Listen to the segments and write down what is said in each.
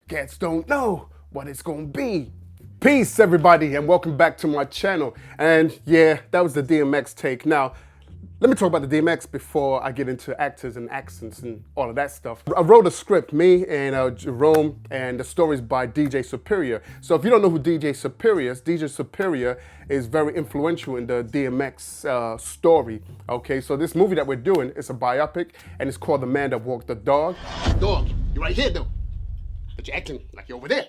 Cats don't know what it's gonna be. Peace, everybody, and welcome back to my channel. And yeah, that was the DMX take. Now, let me talk about the DMX before I get into actors and accents and all of that stuff. I wrote a script, me and Jerome, and the story's by DJ Superior. So if you don't know who DJ Superior is, DJ Superior is very influential in the DMX story. Okay, so this movie that we're doing is a biopic, and it's called The Man That Walked the Dog. Dog, you're right here though, but you're acting like you're over there.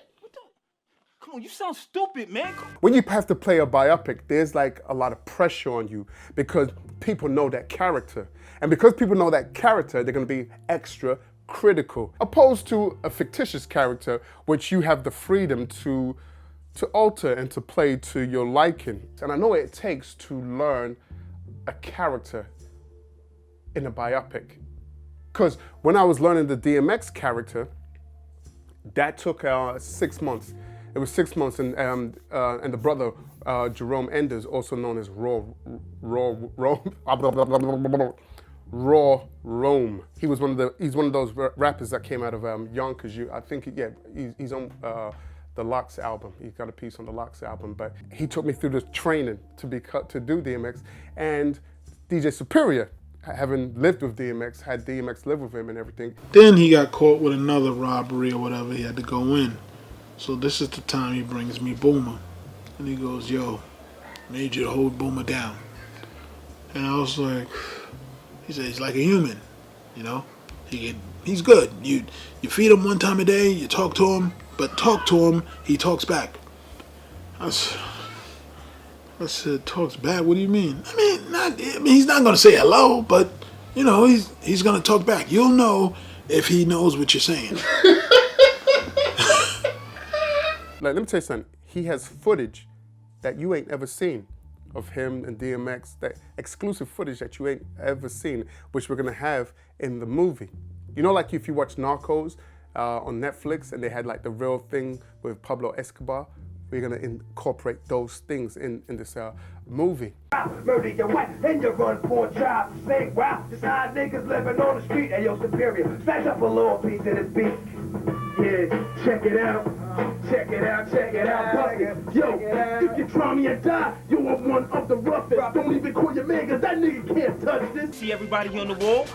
Come on, you sound stupid, man. When you have to play a biopic, there's like a lot of pressure on you because people know that character. And because people know that character, they're gonna be extra critical. Opposed to a fictitious character, which you have the freedom to alter and to play to your liking. And I know what it takes to learn a character in a biopic. Because when I was learning the DMX character, that took 6 months. It was 6 months, and the brother Jerome Enders, also known as Raw Rome. He's one of those rappers that came out of Yonkers. I think he's on the Locks album. He's got a piece on the Locks album, but he took me through the training to do DMX. And DJ Superior, having lived with DMX, had DMX live with him and everything. Then he got caught with another robbery or whatever. He had to go in. So this is the time he brings me Boomer. And he goes, yo, need you to hold Boomer down. And I was like, he said, he's like a human, you know? He's good. You feed him one time a day, you talk to him, but talk to him, he talks back. I said, talks back? What do you mean? I mean, he's not gonna say hello, but you know, he's gonna talk back. You'll know if he knows what you're saying. Like, let me tell you something. He has footage that you ain't ever seen of him and DMX, that exclusive footage that you ain't ever seen, which we're gonna have in the movie. You know, like if you watch Narcos on Netflix and they had like the real thing with Pablo Escobar, we're gonna incorporate those things in this movie. Murder your wife and you run for a job. Say, wow, this how niggas living on the street. Hey, yo, Superior, snatch up a little piece of this beat. Yeah, check it out. Check it out, check it out, Bucket. Yo, if you try me and die, you are one of the roughest. Don't even call your man, cause that nigga can't touch this. See everybody here on the wall?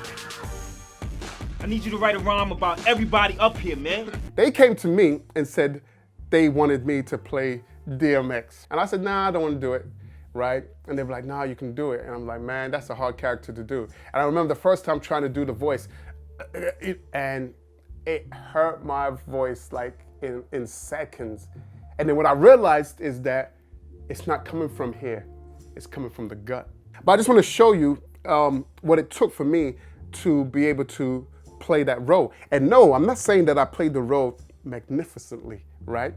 I need you to write a rhyme about everybody up here, man. They came to me and said they wanted me to play DMX. And I said, nah, I don't want to do it, right? And they were like, nah, you can do it. And I'm like, man, that's a hard character to do. And I remember the first time trying to do the voice, and it hurt my voice like in seconds. And then what I realized is that it's not coming from here, it's coming from the gut. But I just want to show you what it took for me to be able to play that role. And no, I'm not saying that I played the role magnificently, right?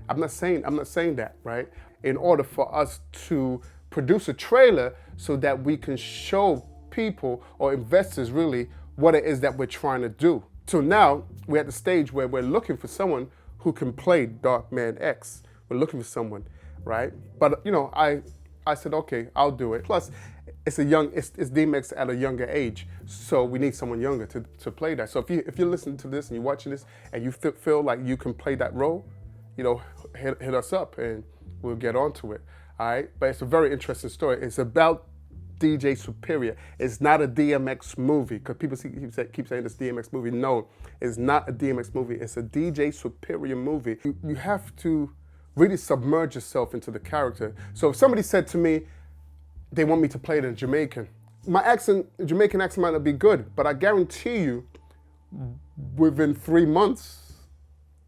I'm not saying that, right? In order for us to produce a trailer so that we can show people or investors really what it is that we're trying to do. So now we're at the stage where we're looking for someone who can play Dark Man X. We're looking for someone, right? But you know, I said, okay, I'll do it. Plus, it's DMX at a younger age, so we need someone younger to play that. So if you're listening to this and you're watching this and you feel like you can play that role, you know, hit us up and we'll get onto it. All right, but it's a very interesting story. It's about DJ Superior. It's not a DMX movie, because people keep saying this DMX movie. No, it's not a DMX movie. It's a DJ Superior movie. You have to really submerge yourself into the character. So if somebody said to me, they want me to play it in Jamaican, my Jamaican accent might not be good, but I guarantee you, within 3 months,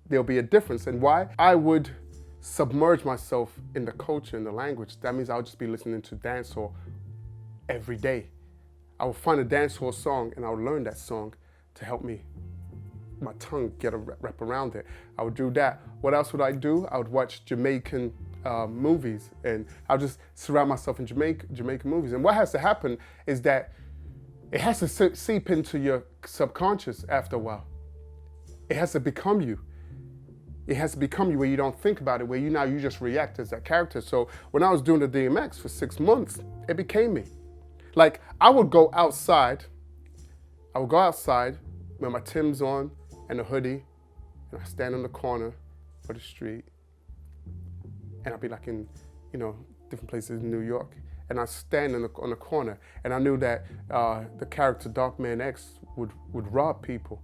there'll be a difference. And why? I would submerge myself in the culture and the language. That means I'll just be listening to dancehall every day. I will find a dancehall song and I'll learn that song to help me, my tongue get a wrap around it. I would do that. What else would I do? I would watch Jamaican movies, and I'll just surround myself in Jamaican movies. And what has to happen is that it has to seep into your subconscious after a while. It has to become you. It has to become you where you don't think about it, where you just react as that character. So when I was doing the DMX for 6 months, it became me. Like, I would go outside with my Timbs on and a hoodie and I stand on the corner of the street, and I'll be like in, different places in New York, and I stand on the corner, and I knew that the character Darkman X would rob people.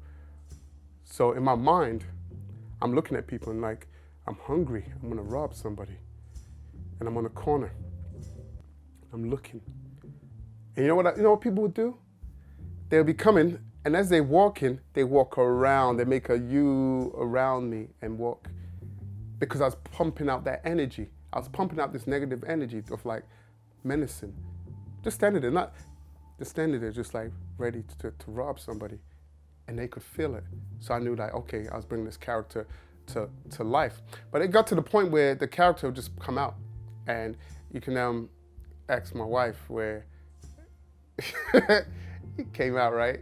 So in my mind, I'm looking at people and like, I'm hungry, I'm gonna rob somebody. And I'm on the corner, I'm looking. And you know what people would do? They'll be coming, and as they walk in, they walk around, they make a U around me and walk. Because I was pumping out that energy. I was pumping out this negative energy of like menacing. Just standing there, just like ready to rob somebody. And they could feel it. So I knew like, okay, I was bringing this character to life. But it got to the point where the character would just come out. And you can ask my wife where it came out, right?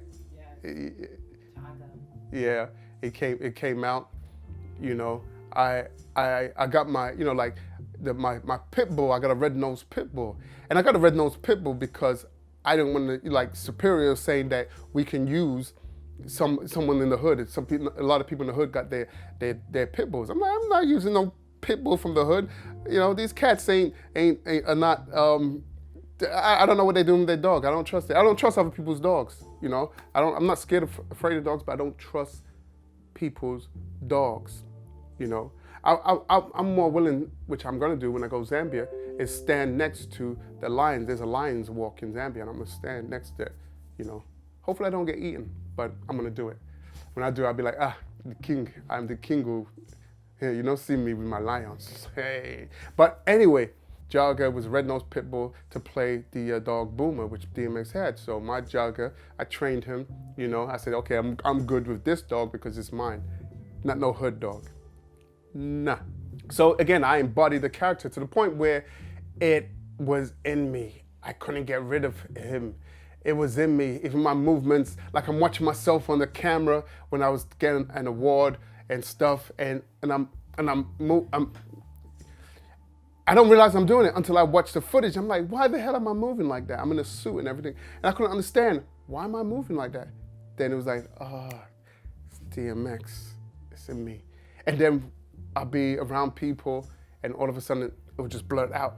Yeah, it came out, I got my, my pit bull, I got a red-nosed pit bull. And I got a red-nosed pit bull because I didn't want to, like Superior saying that we can use someone in the hood. A lot of people in the hood got their pit bulls. I'm like, I'm not using no pit bull from the hood. These cats are not, I don't know what they're doing with their dog. I don't trust it. I don't trust other people's dogs, I'm not afraid of dogs, but I don't trust people's dogs, I'm more willing, which I'm gonna do when I go to Zambia, is stand next to the lions. There's a lion's walk in Zambia, and I'm gonna stand next to it, Hopefully I don't get eaten, but I'm gonna do it. When I do, I'll be like, the king, I'm the king who, hey, you don't see me with my lions, hey. But anyway, Jagger was a red-nosed pit bull to play the dog Boomer, which DMX had. So my Jagger, I trained him, I said, okay, I'm good with this dog because it's mine, not no hood dog. Nah. So again, I embodied the character to the point where it was in me. I couldn't get rid of him. It was in me, even my movements, like I'm watching myself on the camera when I was getting an award and stuff, and I don't realize I'm doing it until I watch the footage. I'm like, why the hell am I moving like that? I'm in a suit and everything. And I couldn't understand, why am I moving like that? Then it was like, it's DMX, it's in me. And then I'll be around people and all of a sudden it would just blurt out.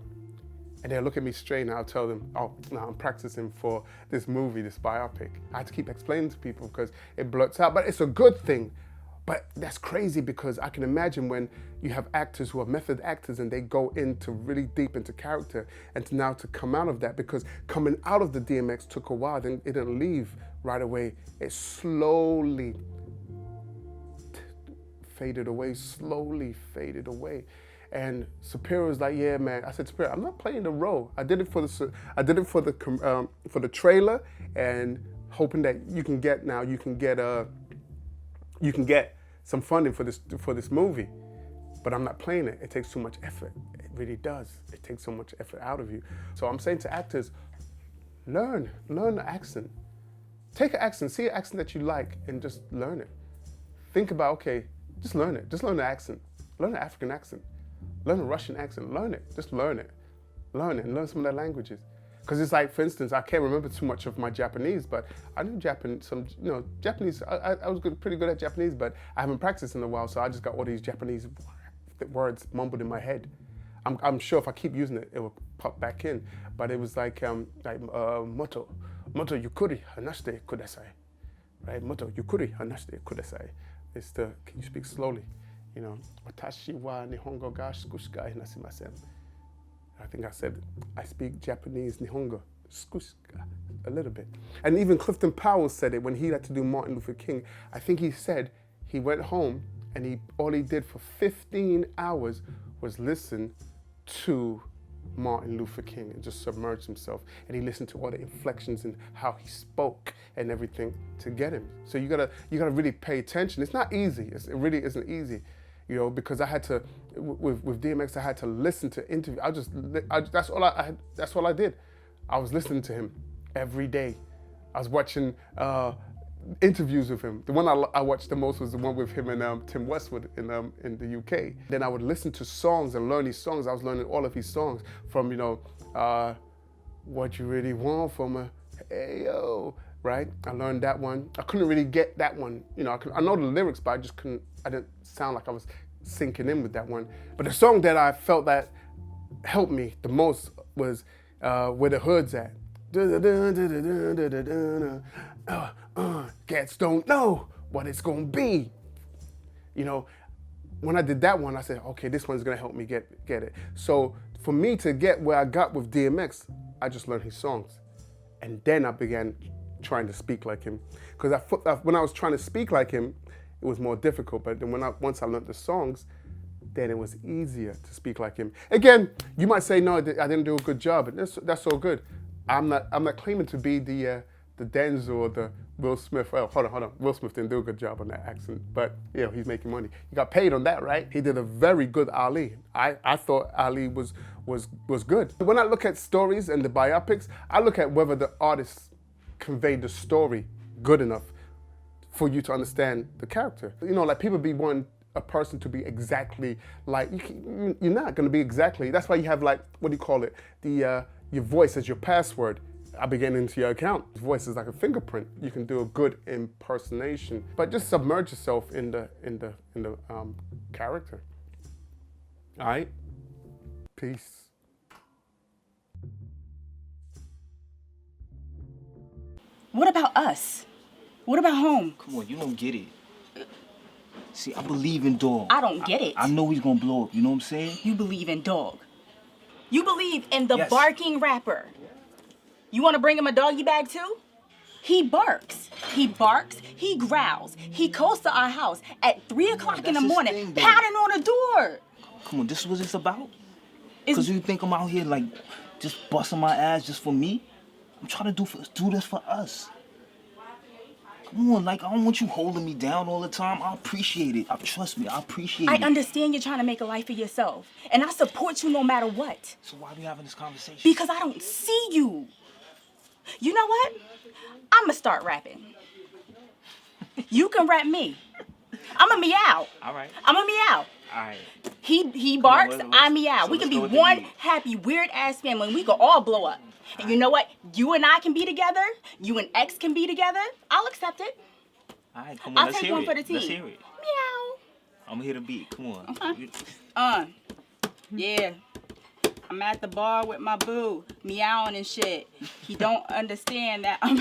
And they'll look at me straight and I'll tell them, oh, no, I'm practicing for this movie, this biopic. I have to keep explaining to people because it blurts out, but it's a good thing. But that's crazy because I can imagine when you have actors who are method actors and they go into really deep into character and now to come out of that, because coming out of the DMX took a while, then it didn't leave right away. It slowly faded away, slowly faded away. And Superior was like, yeah, man. I said, Superior, I'm not playing the role. I did it for the trailer and hoping that you can get some funding for this movie, but I'm not playing it. It takes too much effort. It really does. It takes so much effort out of you. So I'm saying to actors, learn the accent. Take an accent, see an accent that you like, and just learn it. Think about, okay, just learn it. Just learn the accent. Learn the African accent. Learn the Russian accent. Learn it. Just learn it. Learn it and learn some of their languages. Because it's like, for instance, I can't remember too much of my Japanese, but I knew Japanese. I was pretty good at Japanese, but I haven't practiced in a while, so I just got all these Japanese words mumbled in my head. I'm sure if I keep using it, it will pop back in. But it was like moto yukuri hanashite kudasai, right? Moto yukuri hanashite kudasai. It's can you speak slowly? Watashi wa nihongo ga shikushika hinasimasen. I think I said, I speak Japanese, Nihongo, Skuska, a little bit. And even Clifton Powell said it when he had to do Martin Luther King. I think he said he went home and all he did for 15 hours was listen to Martin Luther King and just submerge himself. And he listened to all the inflections and how he spoke and everything to get him. So you gotta really pay attention. It's not easy. It really isn't easy. Because I had to, with DMX, I had to listen to interviews. That's all I did. I was listening to him every day. I was watching interviews with him. The one I watched the most was the one with him and Tim Westwood in the UK. Then I would listen to songs and learn these songs. I was learning all of his songs from, What You Really Want from a, hey yo, right? I learned that one. I couldn't really get that one. You know, I know the lyrics, but I didn't sound like I was sinking in with that one. But the song that I felt that helped me the most was Where the Hood's At. Cats don't know what it's gonna be. You know, when I did that one, I said, okay, this one's gonna help me get it. So for me to get where I got with DMX, I just learned his songs. And then I began trying to speak like him. Because when I was trying to speak like him, it was more difficult. But then once I learned the songs, then it was easier to speak like him. Again, you might say, no, I didn't do a good job, and that's all good. I'm not claiming to be the Denzel or the Will Smith. Oh, hold on. Will Smith didn't do a good job on that accent, but you know, he's making money. He got paid on that, right? He did a very good Ali. I thought Ali was good. When I look at stories and the biopics, I look at whether the artists conveyed the story good enough for you to understand the character. You know, like people want a person to be exactly like, you're not gonna be exactly. That's why you have, like, what do you call it? Your voice as your password. I began into your account. Voice is like a fingerprint. You can do a good impersonation, but just submerge yourself in the character. All right? Peace. What about us? What about home? Come on, you don't get it. See, I believe in Dog. I don't get it. I know he's gonna blow up, you know what I'm saying? You believe in Dog. You believe in the Yes. barking rapper. You want to bring him a doggy bag too? He barks. He barks. He growls. He goes to our house at 3 o'clock in the that's his morning, thing, though. pounding on the door. Come on, this is what it's about? Is- Because you think I'm out here, like, just busting my ass just for me? I'm trying to do this for us. Come on, like, I don't want you holding me down all the time. I appreciate it. Trust me, I appreciate I it. understand you're trying to make a life for yourself, and I support you no matter what. So why are we having this conversation? Because I don't see you. You know what? I'ma start rapping. You can rap me. I'ma meow. All right. I'ma meow. All right. He barks, let's- I meow. so We let's can be go with the one beat. happy, weird ass family, and we can all blow up. And you know what? You and I can be together. You and X can be together. I'll accept it. All right, come on, I'll let's take hear one it. for the team. Let's hear it. Meow. I'm gonna hear the beat. Come on. Okay. Yeah. I'm at the bar with my boo, meowing and shit. He don't understand that I'm